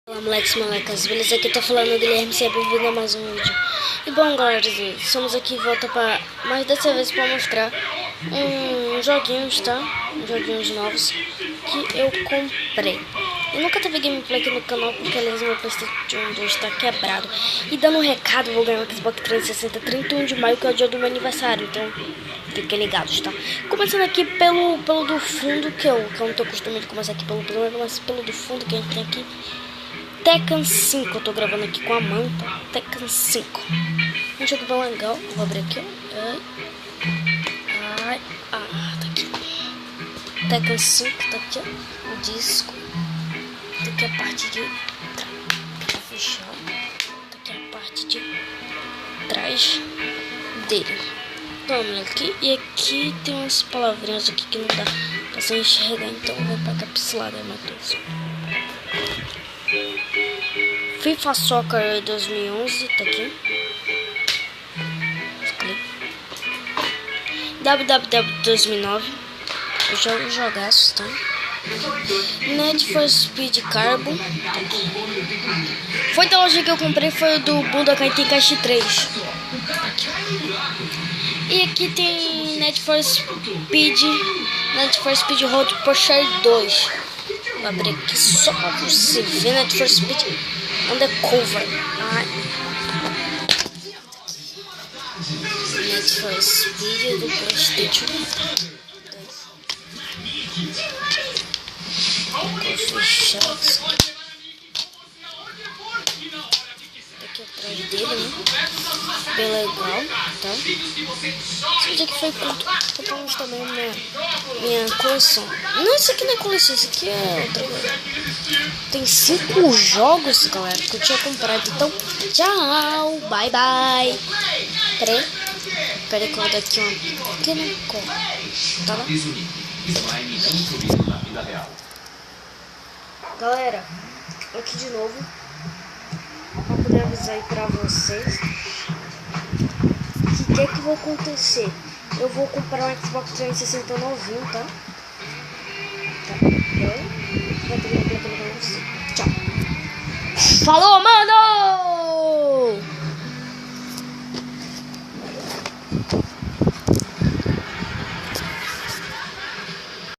Olá, moleques e molecas, beleza? Aqui tá falando o Guilherme, seja bem-vindo a mais um vídeo. E bom, galera, estamos aqui de volta para mais dessa vez para mostrar joguinhos, tá? Joguinhos novos que eu comprei. Eu nunca teve gameplay aqui no canal porque aliás meu PlayStation 2 tá quebrado. E dando um recado, vou ganhar um Xbox 360 31 de maio, que é o dia do meu aniversário, então fiquem ligados, tá? Começando aqui pelo do fundo, que eu não tô acostumado de começar aqui pelo primeiro, mas pelo do fundo que a gente tem aqui. Tekken 5, eu tô gravando aqui com a manta. Tekken 5. Um jogo bem legal. Vou abrir aqui, ó. Tá aqui. Tekken 5, tá aqui, ó. O disco. Tá aqui a parte de trás. Vou fechar. Tá aqui a parte de trás dele. Vamos aqui. E aqui tem umas palavrinhas aqui que não dá pra você enxergar. Então eu vou pra capsulada, Matheus. FIFA Soccer 2011, tá aqui. WWW 2009, eu jogo jogaço, tá? Need for Speed Carbon, tá aqui. Foi da loja que eu comprei, foi o do Budokai Tenkaichi 3. Tá aqui. E aqui tem Need for Speed Road Pusher 2. Vou abrir aqui só pra você ver. Need for Speed Undercover. Need for Speed do PlayStation 2. Vou fechar isso aqui atrás dele, né? Bem legal, tá? Esse dia que foi curto. Compramos também minha coleção. Não, isso aqui não é coleção, isso aqui é outra coisa. Tem 5 jogos, galera, que eu tinha comprado. Então, tchau, bye bye. Peraí que eu vou dar aqui uma pequena cor. Tá lá? Galera, aqui de novo, pra poder avisar aí pra vocês que vai acontecer. Eu vou comprar um Xbox 360 novinho, tá? Vai ter que você. Tchau. Falou, mano!